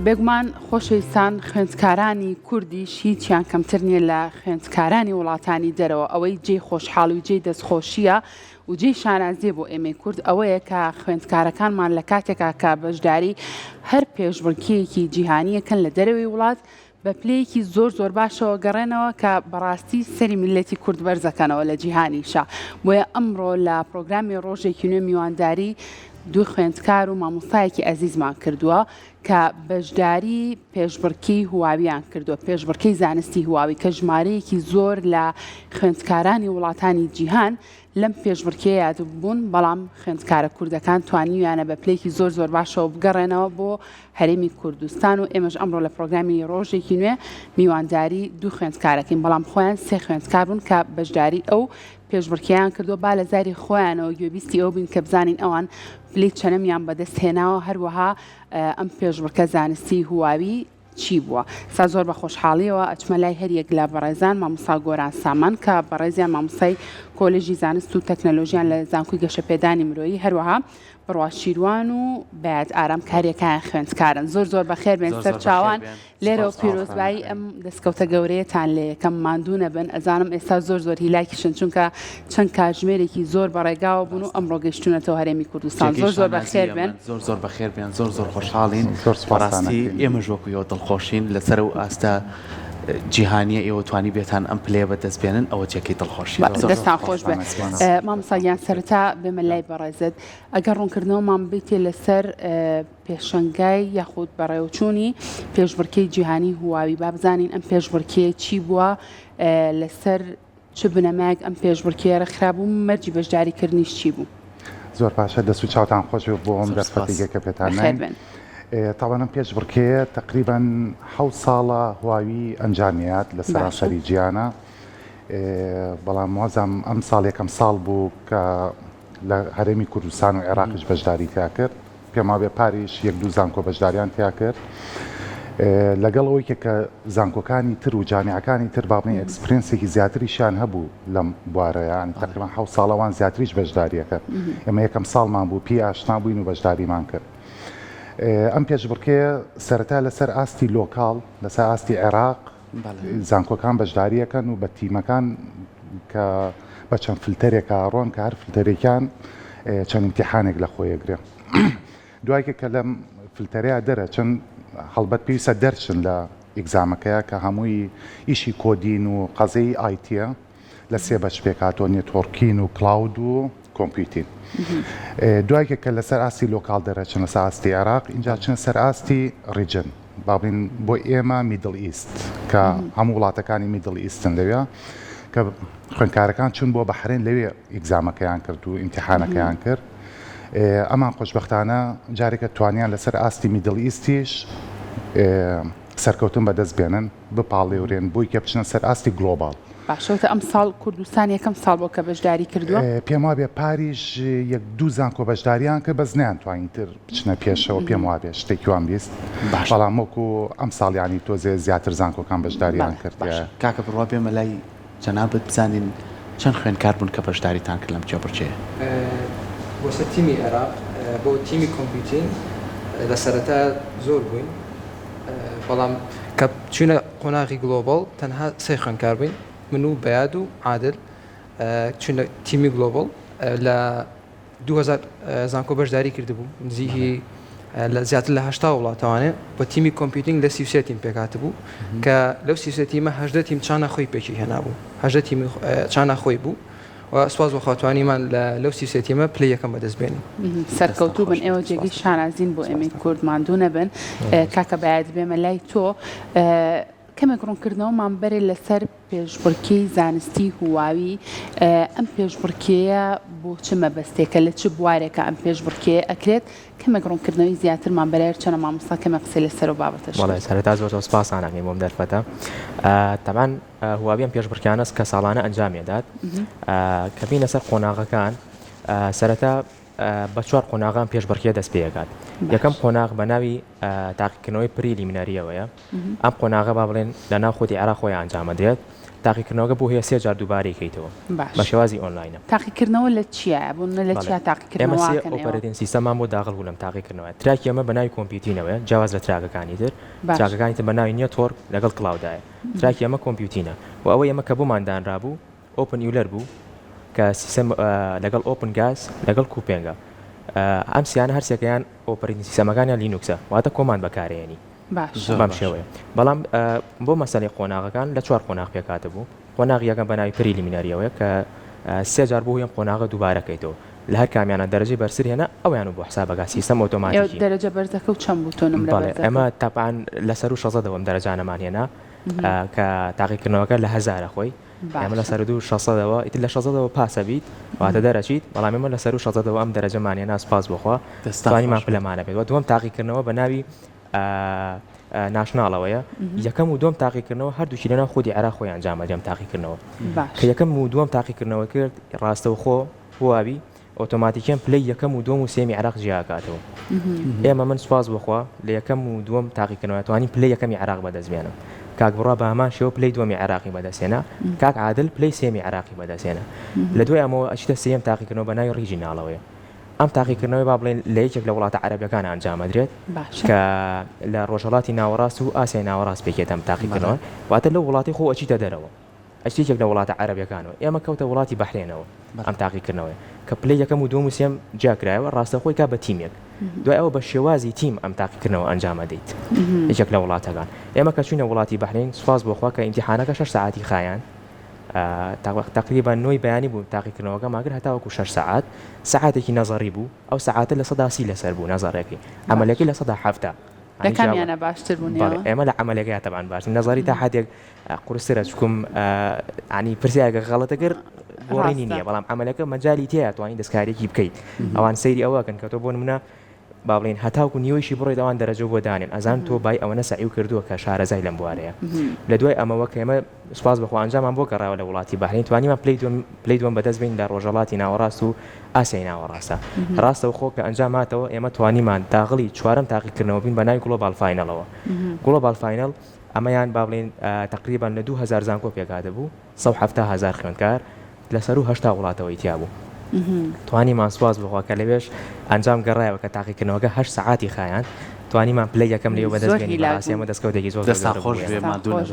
بێگومان خۆشەویستان خوێندکارانی کوردیش هیچیان کەمتر نییە لە خوێندکارانی وڵاتانی دەرەوە ئەوەی جێی خۆشحاڵی و جێی دەستخۆشیە و جێی شانازیە بۆ ئێمەی کورد ئەوەیە کە خوێندکارەکانمان لە کاتێکا کە بەشداری هەر پێشبڕکێیەکی جیهانیەکەن لە دەرەوەی وڵات بە پلەیەکی زۆر باشەوە گەڕێنەوە کە بەڕاستی سەری میلەتی کورد بەرزەکەنەوە لە جیهانیشە بۆیە ئەمڕۆ لە پرۆگرامی ڕۆژێکی نوێ میوانداری دوو خوێندکار و مامۆستایەکی ئەزیزمان کردووە کە بەشداری پێشبڕکەی هواویان کردووە پێشبڕکەی زانستی هواوی کە ژمارەیەکی زۆر لە خوێندکارانی وڵاتانی جیهان لەم پێشبڕکەیە یادبوون بەڵام خوێندکارە کوردەکان توانیویانە بە پلەیەکی زۆر باشەوە بگەڕێنەوە بۆ هەرێمی کوردستان و ئێمەش ئەمڕۆ لە پرۆگرامی ڕۆژێکی نوێ میوانداری دوو خوێندکارەکەین بەڵام خۆیان سێ خوێندکار بوون کە بەشداری ئەو پێشبڕکەیان کردووە با لە زاری خۆیانەوە گوێبیستی ئەو بین کە بزانین ئەوان پلەی چەنەمیان بەدەست هێناوە هەروەها ئەم پێشبڕکە زانستی هواوی چی بووە سا زۆر بە خۆشحاڵیەوە ئەچمە لای هەریەک لە بەڕێزان مامۆستا گۆران سامان کە بەڕێزیان مامۆستای کۆلێژی زانست و تەکنەلۆژیان لە زانکۆی گەشەپێدانی مرۆیی هەروەها بڕوا شیروان و بەیاد ئارام کاریەکان خوێندکارن زۆر بەخێر بێن سەر چاوان لێرە و پیرۆزبایی ئەم دەستکەوتە گەورەیەتان لێ یەکەم ماندوو نەبن ئەزانم ئێستا زۆر هیلاکیشن چونکە چەند کاتژمێرێکی زۆر بەڕێگاوە بوون و ئەمڕۆ گەیشتونەتەوە هەرێمی کوردستان زۆر بەخێر بێن زۆر بەخێر بێن زۆر خۆشحاڵین بەڕاستی ئێمەش وەکویەوە دڵخۆشین لەسەر و ئاستا جیهانیە ئێوە توانی بێتان ئەم پلێ بەدەستبێنن ئەوە جێکی دڵخۆشی دەستان خۆش بێ مامۆستاگیان سەرەتا بێمە لای بەڕێزت ئەگەر ڕوونکردنەوەمان بێتێ لەسەر پێشەنگای یاخود بەڕێوەچوونی پێشبڕکەی جیهانی هواوی با بزانین ئەم پێشبڕکەیە چی بووە لەسەر چ بنەمایەک ئەم پێشبڕکەیە ڕێکخرابوو مەرجی بەشداریکردنیش چی بوو زۆر باشە دەست و چاوتان خۆش بۆ ئەم دەستفەتێکەکە پێتان طبعا پێشبڕکەیە تقریبا 7 ساڵە هواوی ئەنجامیات لە سەراسەری گیانە بەڵام وازم ئەم ساڵ یەکەم ساڵ بوو کە لە هەرێمی کوردستان و عێراقیش بەشداری تیا کرد پێما بێ پاریش یەک دوو زانکۆ بەشداریان تیا کرد لەگەڵ ئەوەی کە زانکۆکانی تر و جامیعەکانی تر بابنەی ئەکسپرینسێکی زیاتریشیان هەبوو لەم بوارەیان تقریبا 7 ساڵەوان زیاتریش بەشداریەکە ئێمە یەکەم ساڵمان بوو پێی ئاشنا بووین و بەشداریمان کرد ئەم پێشبڕکەیە سەرەتا لەسەر ئاستی لۆکاڵ لەسەر ئاستی عێراق زانکۆکان بەشداریەکەن و بە تیمەکان کە بە چەند فلتەرێکە ڕۆن کە هەر فلتەرێکیان چەند امتحانێک لە خۆیەگرێ دوایکە کە لەم فلتەرەیە دەرە چەند هەڵبەت پێویستە دەرچن لە ئیگزامەکەیە کە هەمووی ئیشی کۆدین و قەزەی ئایتیە لە سێ بەش پێکاتۆ نێتۆرکین و کلااود و کۆمپیوتین دوایکە کە لەسەر ئاستی لۆکال دەرەچن لەسەر ئاستی عێراق اینجا چن سەر ئاستی ڕیجن باڵین بۆ ئێمە میدڵ ئیست کە هەموو وڵاتەکانی میدڵ ئیستن لەوێ کە خوێندکارەکان چون بۆ بەحرێن لەوێ ئیگزامەکەیان کرد و ئیمتیحانەکەیان کرد ئەمان خۆشبەختانە جارێکە توانیان لەسەر ئاستی میدڵ ئیستیش سەرکەوتن بەدەست بێنن بپاڵێورێن بۆی کە بچنە سەر ئاستی گلۆبال باشەوتە ئەم ساڵ کوردستان یەکەم ساڵ بۆ کە بەشداری کردووە پێم وابێ پاریش یەک دوو زانکۆ بەشداریان کە بەس نیان تر بچنە پێشەوە پێم وابێ شتێکیوان بیست بەڵام وەکو ئەم ساڵیانی تۆزێ زیاتر زانکۆکان بەشداریان کرد کاکە بڕوا بێمە لای جەنابەت بزانین چەند خوێندکار بوون کە بەشداریتان کرد لەم پێشبڕکەیە وەسە تیمی عێراق بۆ تیمی کۆمپیوتین لە سەرەتا زۆر بووین بەڵام کە چوونە قۆناغی گلۆبال تەنها سێ خوێندکار بووین من و بەیاد و عادل چونە تیمی گلۆبال لە 2000 زانکۆ بەشداری کردبوو نزیکی لە زیاتر لە 80 وڵاتەوانێ بە تیمی کۆمپیوتینگ لە 33 تیم پێکات بوو کە لەو 33 تیمە 18 تیم چانە خۆی پێکی هێنا بوو 18 تیم چانە خۆی بوو و سواز بە خاتوانیمان لەو 33 تیمە پلەی یەکەم بەدەست بێنین سەرکەوتوو بن ئێوە جێگەی شانازین بۆ ئێمەی کورد ماندوو نەبن کاکە بەیاد بێمە لای تۆ کەمێک ڕوونکردنەوەمان بەرێ لەسەر پێشبڕکەی زانستی هواوی ئەم پێشبڕکەیە بۆ چ مەبەستێکە لە چ بوارێکە ئەم پێشبڕکەیە ئەکرێت کەمێک ڕوونکردنەوەی زیاترمان بەرێر چەنە مامۆستا کەمە قسەی لەسەر و بابەتەش وڵای سەرەتا زۆر سپاسانەکەین بۆم دەرفەتە تەمان هواوی ئەم پێشبڕکەیانە کە ساڵانە ئەنجامێدات کە بینە سەر قۆناغەکان سەرەتا بە چوار قۆناغان پێشبڕکێ دەست پێکات یەکەم قۆناغ بە ناوی تاقیکردنەوەی پریلیمیناریەوەیە ئەم قۆناغە با بڵێن لە ناو خۆتی عێراق خۆی ئەنجامەدرێت تاقیکردنەوەگە بۆ هەیە 3 جار دووبارەی کەیتەوە بە شێوازی ئۆنلاینە. تاقیکردنەوە لە چیە بوون لە چیا ئێمە سێ ئۆپەرەتین سیستەمان بۆ داخل بوو لەم تاقیکردنەوە. تراکی ئەمە بە ناوی کۆمپیوتینەوەیە جیاواز لە تراکەکانی تر، تراکەکانی تر بە ناوی نێتوۆرک لەگەڵ کلاودایە. تراکی ئەمە کۆمپیوتینە و ئەوە ئێمە کە بۆمان دانرا بوو ئۆپن یولەر بوو کە سیستەم لەگەڵ ئۆپن گاز لەگەڵ کوپێنگە. ئەم سیانە هەرسێکیان ئۆپەرەتین سیستەمەکانیان لینوکسە واتە کۆمان بەکارێنی بەم شێوەیە. بەڵام بۆ مەسەلەی قۆناغەکان لە 4 قۆناغ پێکاتە بوو. قۆناغی یەکەم بە ناوی پریلیمینەریەوەیە کە 3 جار بۆ هەم قۆناغە دووبارەکەیتەوە لە هەر کامیانە دەرەجەی بەرسەر هێنا ئەویان بۆ حسابەکە سیستەم ئۆتۆماتیکی دەرەجە بەرزەکە و چەند بوو تۆنم لە ئەمە تاپان لەسەر و 16 دەوەم دەرەجانەمان هێنا کە تاقیکردنەوەکە لە 1000 خۆی ئەمە لەسەر 600ەوە ئیتر لە 600ەوە پاسە بیت واتە دەرەچیت بەڵام ئێمە لەسەر 600ەوە ئەم دەرەجەمانێ ناسپاس بخوا توانیمان پلەمانە بێت و دووەم تاقیکردنەوە بە ناوی ناشناڵەوەیە. یەکەم و دووەم تاقیکردنەوە هەردووکی لەناو خودی عێراق خۆیان ئەنجامەدەم تاقیکردنەوە کە یەکەم و دووەم تاقیکردنەوە کرد ڕاستەوخۆ بوابی ئۆتۆماتیکیان پلەی یەکەم و دووەم و سێمی عێراق جیاکاتەوە. ئێمە من سوپاس بخوا لە یەکەم و دووەم تاقیکردنەوە توانین پلەی یەکەمی عێراق بەدەستبێنم. کاک بڕا بە هەمان شێوە پلەی دووەمی عێراقی بەدەستێنا، کاک عادل پلەی سێمی عێراقی بەدەستێنە. لە دوای ئەمەوە ئەچیتە سێم تاقیکردنەوە بە ناوی ڕیژیناڵەوەیە. ئەم تاقیکردنەوەی با بڵێن لە یەکێک لە وڵاتە عەرەبیەکان ئەنجامەدرێت کە لە ڕۆژهەڵاتی ناوەڕاست و ئاسیای ناوەڕاست پێکێت ئەم تاقیکردنەوە واتە لەو وڵاتی خۆ ئەچیتە دەرەوە ئەچیتێک لە وڵاتە عەرەبیەکانەوە. ئێمە کەوتە وڵاتی بەحرێنەوە ئەم تاقیکردنەوە کە پلەی یەکەم و دووەم و سێم جیاکرایەوە ڕاستەخۆی کا بە تیمێک دوای ئەوە بە شێوازی تیم ئەم تاقیکردنەوە ئەنجامەدەیت یەکێک لە وڵاتەکان. ئێمە کە چوینە وڵاتی بەحرین سوپاس بۆخوا کە ئیمتیحانەکە 6 ساعتی خایان تقریبا نوۆی بەیانی بوو تاقیکردنەوەکە ماگر هەتاوەکو 6 ساعت ساعتێکی نەزەڕی بوو ئەو ساعتە لە 100 لەسەر بوو نەزەڕێکی ئەمەلەکەی لە 170 لە کامیانە باشتر بوون ئێمە لە عملەکەی تەبان باش نەزاری تا حدێک قورسرە چکم عنی پرسیارگە غەڵەتە کرد بۆڕینی نییە بەڵام عملەکە مەجای تەیە توانین دەستکارێکی بکەیت ئەوان سەیری ئەوەکەن کە تۆ بۆ نمونە با بڵین هەتاوکو نیوەیشی بڕێت ئەوان دەرەجە بۆ دانێن ئەزان تۆ بای ئەوەنە سعی کردووە کە شارەزای لەم بوارەیە. لە دوای ئەمەوە کە ئێمە سوپاس بەخوا ئەنجامان بۆ گەڕاوە لە وڵاتی بەحرین توانیمان پلەی دووەم بەدەست بین لە ڕۆژهەڵاتی ناوەڕاست و ئاسیای ناوەڕاستە. ڕاستەوخۆ کە ئەنجاماتەوە ئێمە توانیمان داغڵی چوارەم تاقیکردنەوە بین بە ناوی گلۆبال فاینەڵەوە. گلۆبال فاینەڵ ئەمەیان با بڵین تقریبا لە 2000 زانکۆ پێکاتە بوو 170,000 خوێندکار لەسەر و 80 وڵاتەوەی تیا بوو. توانیمان سوپاس بخوا کە لەوێش ئەنجام گەڕایەوە کە تاقیکردنەوەکە 8 ساعتی خایان توانیمان پلەی یەکەم لێو بەدەستبێنی بەڕاستیەمە دەستکەوتێکی زۆر دەستا خۆش بێ مادوونە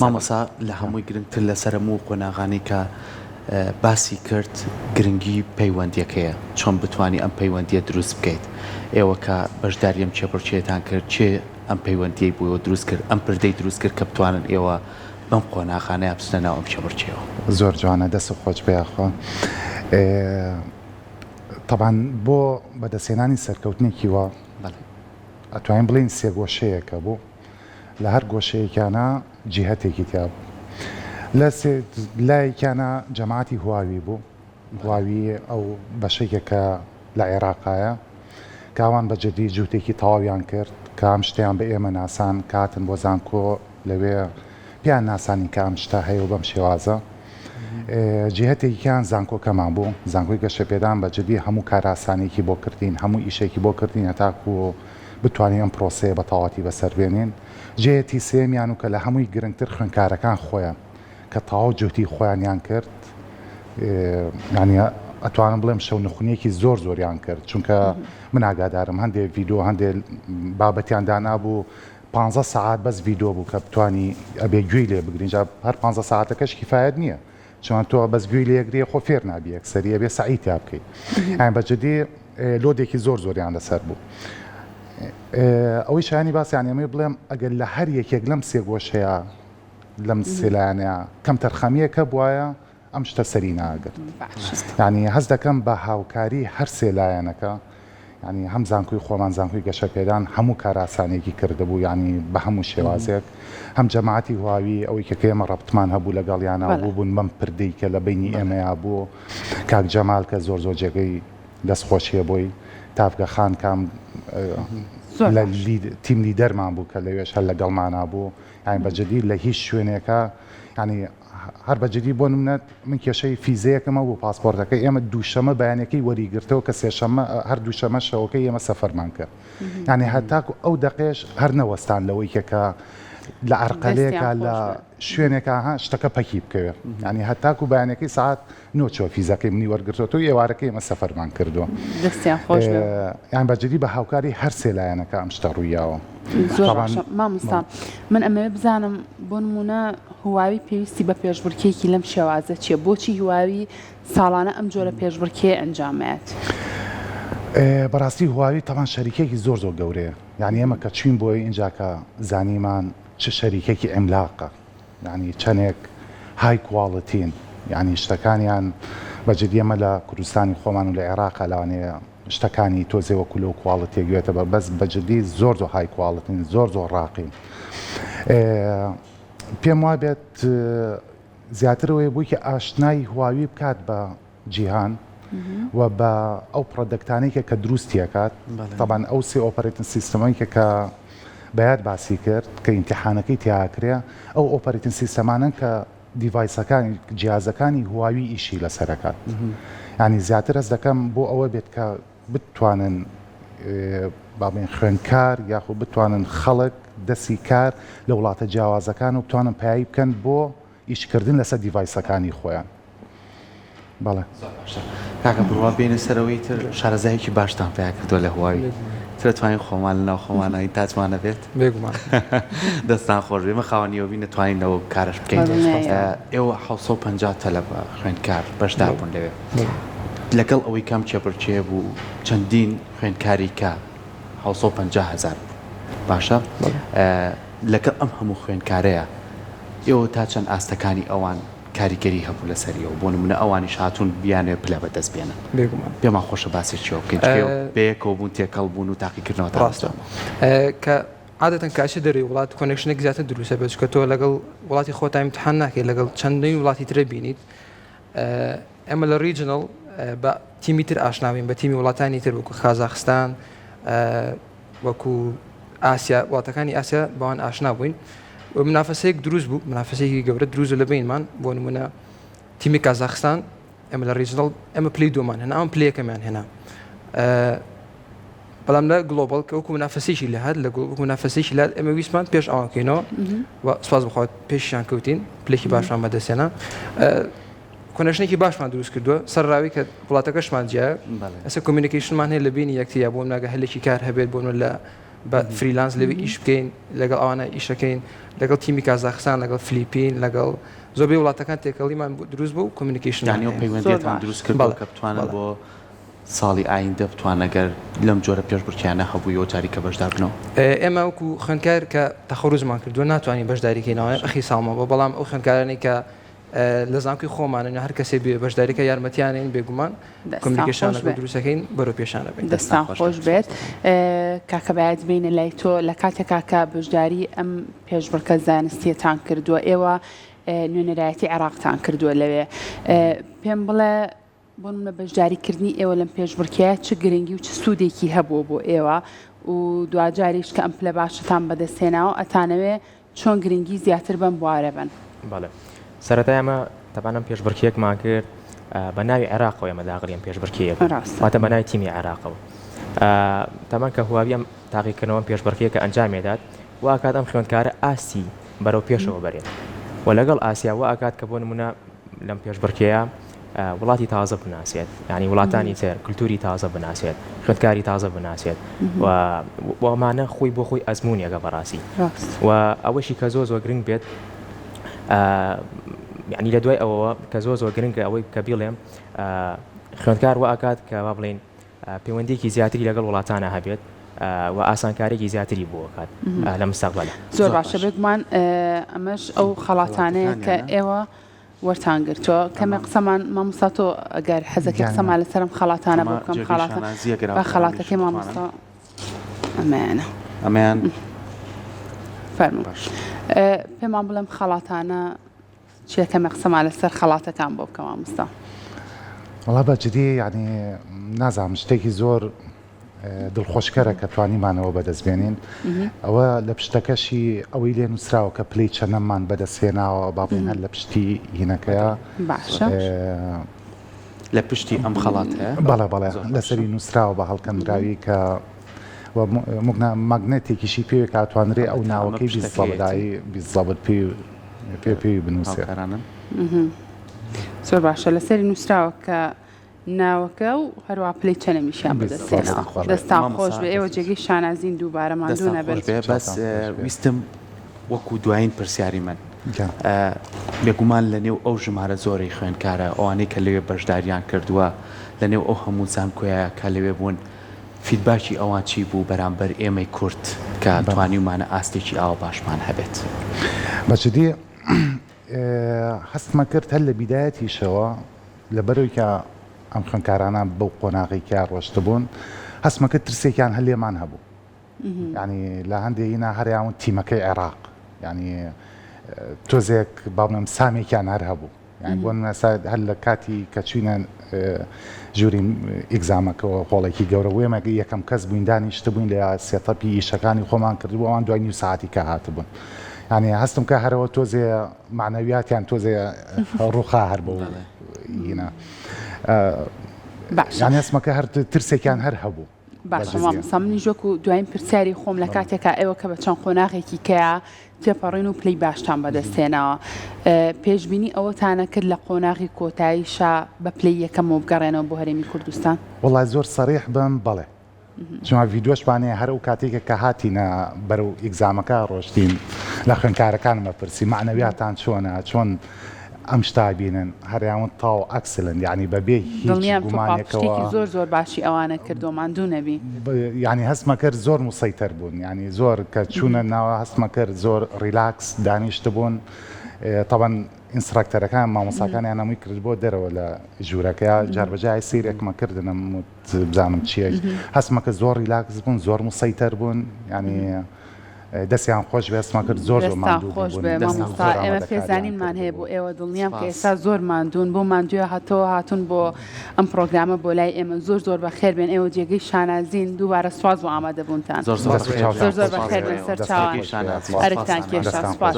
مامۆسا لە هەمووی گرنگتر لەسەر هەموو قۆناغانی کە باسی کرد گرنگی پەیوەندیەکەیە چۆن بتوانانی ئەم پەیوەندیە دروست بکەیت. ئێوە کە بەشداریم چێپڕچێتان کرد چێ ئەم پەیوەندیەی بووەوە دروست کرد ئەم پردەی دروست کرد کە بتوانن ئێوە بەم قۆناغانەیە بچنە ناو ئەم چێپڕچێەوە. زۆر جوانە دەست خۆش بێخوا. طبعاً بۆ بەدەستێنانی سەرکەوتنێکی وە ئەتوانین بڵین سێ گۆشەیەکە بوو لە هەر گۆشەیەکیانە جیهەتێکی تیا بوو. لە لایەکیانە جەماعەتی هواوی بوو هواوی ئەو بەشێکێکە لە عێراقایە کاوان بەجددی جووتێکی تەواویان کرد کە ئەم شتیان بە ئێمە ناسان کاتن بۆ زانکۆ لەوێ پیان ناسانی کە ئەم شتە هەیە و بەم شێوازە. جیهەتێکیان زانکۆکەمان بوو زانکۆی گەشەپێدان بەجددی هەموو کاراسانێکی بۆ کردین هەموو ئیشێکی بۆ کردین هەتاکو بتوانین ئەم پرۆسەیە بە تەواتی بەسەربێنین. جێتی سێمیان و کە لە هەمووی گرنگتر خوێندکارەکان خۆیان کە تەواو جوتی خۆیانیان کرد ینی ئەتوانم بڵێم شەو نخونیەکی زۆر زۆریان کرد چونکە من ئاگادارم هەندێک ڤیددیو هەندێک بابەتیان دانابوو 15 ساعت بەس ڤیددیو بوو کە بتوانی ئەبێ گوێی لێ بگرین هەر 15 ساعتەکەش کیفایەت نییە چۆن تۆ بەس گوێی لێگرێ خۆ فێر نابی یەکسەریە بێ سعیتیا بکەیت ئەین بەجددی لۆدێکی زۆر زۆریان لەسەر بوو. ئەوەی شایانی باسییان ئێمە بڵێم ئەگەر لە هەر یەکێک لەم سێ گۆشەیە لەم سێلایانەیە کەم تەرخەمیەکە بواە ئەم شتە سەری ناگرت. ینی هەز دەکەم بە هاوکاری هەر سێلایەنەکە ینی هەم زانکۆی خۆمان زانکۆی گەشەپێدان هەموو کاراسانێکی کردبوو ینی بە هەموو شێوازێک هەم جەماعەتی هواوی ئەوەی کە ئێمە ڕەبتمان هەبوو لەگەڵیانە بوو بوون بەم پردەی کە لە بینی ئێمەیا بوو کاک جەمال کە زۆر زۆر جێگەی دەستخۆشیە بۆی تافگە خان کام لە تیم لیدەرمان بوو کە لەوێش هەر لەگەڵمانە بوو یان بەجددی لە هیچ شوێنێکە ینی هەر بەجددی بۆ نمونەت من کێشەی فیزەیەکەمە بۆ پاسپۆرتەکە ئێمە دووشەمە بەیانەکەی وەریگرتەوە کە سێشەمە هەر دووشەمە شەوەکەی ئێمە سەفەرمان کرد ینی هەتاکو ئەو دەقێش هەر نەوەستان لەوەی کە لە عرقەلەیەکە لە شوێنێکە شتەکە پەکی بکەوێت ینی هەتاکو بەیانەکەی ساعت نۆچۆ فیزەکەی منی وەرگرتۆ و ئێوارەکەی مە سەفەرمان کردووە یان بەجددی بە هاوکاری هەر سێلایەنەکە ئەم شتە ڕوویاوە مامۆستا من ئەمەوێ بزانم بۆ نمونە هواوی پێویستی بە پێشبڕکێکی لەم شێوازە چیە بۆچی هواوی ساڵانە ئەم جۆرە پێشبڕکێ ئەنجامێت بەڕاستی هواوی تەمان شەریکێکی زۆر گەورەیە یعنی ئێمە کە چوین بۆی اینجاکە زانیمان چه شەریکێکی ئەملاقە ینی چەندێک های کواڵتین ینی شتەکانیان بەجددی ئەمە لە کوردستانی خۆمان و لە عێراقا لەوانەیە شتەکانی تۆزێوە کولە و کواڵەتێگوێتە بە بەس بەجددی زۆر های کواڵتین زۆر ڕاقین پێم وا بێت زیاترەوەی بووی کە ئاشنای هواوی بکات بە جیهان و بە ئەو پرۆدەکتانێکە کە دروستیەکات طبعاً ئەو سێ ئۆپەرێتن سیستەمەیەکە کە بەیاد باسی کرد کە ئیمتیحانەکەی تیاکرێ ئەو ئۆپەرێتن سیستەمانن کە دیڤایسەکانی جیازەکانی هواوی ئیشی لەسەرەکات ینی زیاتر ئەس دەکەم بۆ ئەوە بێت کە بتوانن باڵێن خوێندکار یاخود بتوانن خەڵک دەستی کار لە وڵاتە جیاوازەکان و بتوانن پایی بکەن بۆ ئیشکردن لەسەر دیڤایسەکانی خۆیان بەڵێ کاکە بڕوا بینە سەرەوەی تر شارەزایەکی باشتان پێیا کردووە لە هواوی توانین خۆمان لە ناو خۆمانایی تاچمانە بێت بێگومان دەستان خۆش بێمە خاوەنیەوەبی نتوانین لەوە کارش بکەین ئێوە 750 تەلەبە خوێندکار بەشدار بوون لەوێ لەگەڵ ئەوەی کام چێپڕچێ بوو چەندین خوێندکاری کە 750,000 باشە لەگەڵ ئەم هەموو خوێندکارەیە ئێوە تا چەند ئاستەکانی ئەوان کاریگەری هەبوو لەسەریەوە بۆ نمونە ئەوانی شاتون بیانێ پلە بەدەست بێنن بێگومان پێمان خۆشە باسێکیەوە بکەین بەیەکەوە بوون تێکەڵ بوون و تاقیکردنەوە ڕاستە کە عادەتەن کاشە دەری وڵات کۆنێکشنێک زیاتر دروستە بێت کە تۆ لەگەڵ وڵاتی خۆت ئیمتحان ناکەیت لەگەڵ چەندین وڵاتی ترە بینیت ئێمە لە ریجنەڵ بە تیمی تر ئاشناوین بە تیمی وڵاتانی تر وەکو خازاخستان وەکو ئاسیا وڵاتەکانی ئاسیا بەوان ئاشنا بووین و منافسەیەک دروست بوو منافسەیەکی گەورە دروست لە بینمان بۆ نمونە تیمی کازاخستان ئێمە لە ریجنەڵ ئێمە پلی دومان هێنا ئەم پلەکەمان هێنا بەڵام لە گلۆبال کە وەکو منافسەیەکی لە هەر لە منافسەیەکی لات ئێمە ویسمان پێش ئەوکەینەوە و سپاس بخوات پێشیان کەوتین پلێکی باشمان بەدەستێنا کۆنەشنێکی باشمان دروست کردووە سەرراوی کە وڵاتەکەشمان جیایە ئەسە کۆمیونیکیشنمان هەیە لە بینی یەکتیا بۆم ناگە هەلێکی کار هەبێت بۆ لە بە فریلانس لەوێ ئیش بکەین لەگەڵ ئەوانە ئیشەکەین لەگەڵ تیمی کازاخستان لەگەڵ فلیپین لەگەڵ زۆربەی وڵاتەکان تێکەڵیمان دروست بوو کۆمیونیکیشن پەیوەندیتان دروست کرد کە بتوانن بۆ ساڵی ئایندە بتوان ئەگەر لەم جۆرە پێشبڕکیانە هەبوویەوە جاریکە بەشدار بنەوە ئێمە وەکو خوێندکار کە تەخەڕوزمان کردووە ناتوانین بەشداریکەینەوە ئەخی ساڵمەوە بەڵام ئەو خوێندکارانەی کە لە زانکوی خۆمانە هەر کەسێ بێ بەشداریکە یارمەتیانین بێگومان کۆمیونیکیشن لەگەڵ دروستەکەین بەرەو پێشانە بێت دەستان خۆش بێت کاکە باید بینە لای تۆ لە کاتێکا کە بەشداری ئەم پێشبڕکە زانستیەتان کردووە ئێوە نوێنەرایەتی عێراقتان کردووە لەوێ پێم بڵێ بۆ منە بەشداریکردنی ئێوە لەم پێشبڕکەیە چ گرنگی و چ سوودێکی هەبووە بۆ ئێوە و دوجاریش کە ئەم پلە باشتان بەدەستێناوە ئەتانەوێ چۆن گرنگی زیاتر بەم بوارە بن بەڵێ سەرەتای ئەمە تەبانم پێشبڕکێکمان کرد بە ناوی عێراقەوە ئەمە داغڵیم پێشبڕکێک واتە بە ناوی تیمی عێراقەوە تەمان کە هواوی ئەم تاقیکردنەوە پێشبڕکێک کە ئەنجامێدات و ئاکات ئەم خوێندکارە ئاستی بەرەو پێشەوە بەرێت و لەگەڵ ئاسیا و ئاکات کە بۆ نمونە لەم پێشبڕکەیە وڵاتی تازە بناسێت ینی وڵاتانی تر کللتوری تازە بناسێت خوێندکاری تازە بناسێت و ئەمانە خۆی بۆ خۆی ئەزمونیەکە بەڕاستی و ئەوەشی کە زۆر گرنگ بێت یعنی لە دوای ئەوەوە کە زۆر گرنگە ئەوەی کە بیڵێم خوێندکار و ئاکات کە با بڵێن پەیوەندیێکی زیاتری لەگەڵ وڵاتانە هەبێت و ئاسانکارێکی زیاتری بۆکات لە مستەقبەلە زۆر باشە بێگومان ئەمەش ئەو خەڵاتانەیە کە ئێوە وەرتان گرتووە کەمە قسەمان مامۆستا تۆ ئەگەر حەزەکە قسەمان لەسەرم خەڵاتانە بۆ بکەم خەڵاتەکەی مامۆستا ئەمەیان فەرموو پێمان بڵێم خەڵاتانە چیە کەمە قسەمان لەسەر خەڵاتەکان بۆ بکەم مامۆستا وڵا بەجددی یعنی نازانم شتێکی زۆر دڵخۆشکەرە کە توانیمانەوە بەدەستبێنین ئەوە لە پشتەکەشی ئەوەی لێ نووسراوە کە پلەی چەنەممان بەدەستێناوە باڵێن هەر لە پشتی هینەکەیە باشە لە پشتی ئەم خەڵات هەیە بەڵێ لەسەری نووسراوە بە هەڵکەندراوی کە ماگنێتێکیشی پێوێ کاتوانرێ ئەو ناوەکەی بیزڵدایی بیزڵبت پێ بنووسێ. زۆر باشە لەسەری نووسراوە کە ناوەکە و هەروە پلەی چەنەمیشیان بەدەستێنەوە. دەستان خۆش بێ ئێوە جێگەی شانازین دووبارە ماندوو نەبێت. بەس ویستم وەکو دوایین پرسیاری من بێگومان لە نێو ئەو ژمارە زۆرەی خوێندکارە ئەوانەی کە لەوێ بەشداریان کردووە لە نێو ئەو هەموو زانکۆیە کە لەوێ بوون فیدباکی ئەوان چی بوو بەرامبەر ئێمەی کورد کە توانیمانە ئاستێکی ئاوە باشمان هەبێت. بەچدی هەستمە کرد هەر لە بیدایەتیشەوە لەبەرەوەی کە ئەم خوێندکارانە بەو قۆناغێکیان ڕۆشتە بوون هەستمە کرد ترسێکیان هەر لێمان هەبوو. ینی لە هەندێکینا هەریاون تیمەکەی عێراق ینی تۆزێک باڵم سامێکیان هەر هەبوو. یعنی بۆ هەر لە کاتی کە چوینە ژووری ئیگزامەکەەوە هۆڵێکی گەورە وێمەگە یەکەم کەس بووین دانیشتە بووین لە سێتەپی ئیشەکانی خۆمان کردبوو ئەوان دوای نیو ساعتی کە هاتبوون. ینی هەستم کە هەرەوە تۆزێ معنەویاتیان تۆزێ ڕووخا هەر بەوە هینە یان هەستمەکە هەر ترسێکیان هەر هەبوو. باشە مامۆستا منی ژۆک و دوایین پرسیاری خۆم لە کاتێکە ئێوە کە بە چەند قۆناغێکی کەیە تێپەڕین و پلەی باشتان بەدەستێنەوە پێشبینی ئەوەتانە کرد لە قۆناغی کۆتاییشە بە پلەی یەکەمەوە بگەڕێنەوە بۆ هەرێمی کوردستان؟ وەڵای زۆر سەریح بم بەڵێ چونکە ڤیدۆشمانەیە هەر ئەو کاتێکە کە هاتیینە بەرەو ئیگزامەکە ڕۆشتین لە خوێندکارەکانمە پرسی معنەویاتان چۆنە چۆن ئەم شتا بینن هەریاون تاو ئەکسلن یعنی بەبێ هیچ گومانێکەوە زۆر باشی ئەوانە کردو ماندوو نەبی ینی هەستمە کرد زۆر موسەیتەر بوون ینی زۆر کە چوونە ناوە هەستمە کرد زۆر ریلاکس دانیشتە بوون تاوان ئینستراکتەرەکان مامۆساکانیان هەمووی کرد بۆ دەرەوە لە ژوورەکە جاربەجای سیرێکمە کردنم بزانم چیە هەستمە کە زۆر ریلاکس بوون زۆر موسەیتەر بوون ینی دەستیان خۆش بێستما کرد زۆر خۆش بێ مامۆستا ئێمە پێزانینمان هەیە بۆ ئێوە دڵنیام کە ئێستا زۆر ماندوون بۆ ماندووە هاتەوە هاتون بۆ ئەم پرۆگرامە بۆ لای ئێمە زۆر بەخێر بێن ئێوە جێگەی شانازین دووبارە سواز و ئامادەبوونتان زۆر بەخێر بێن سەر چاوان هەرتان کێشان سپاس.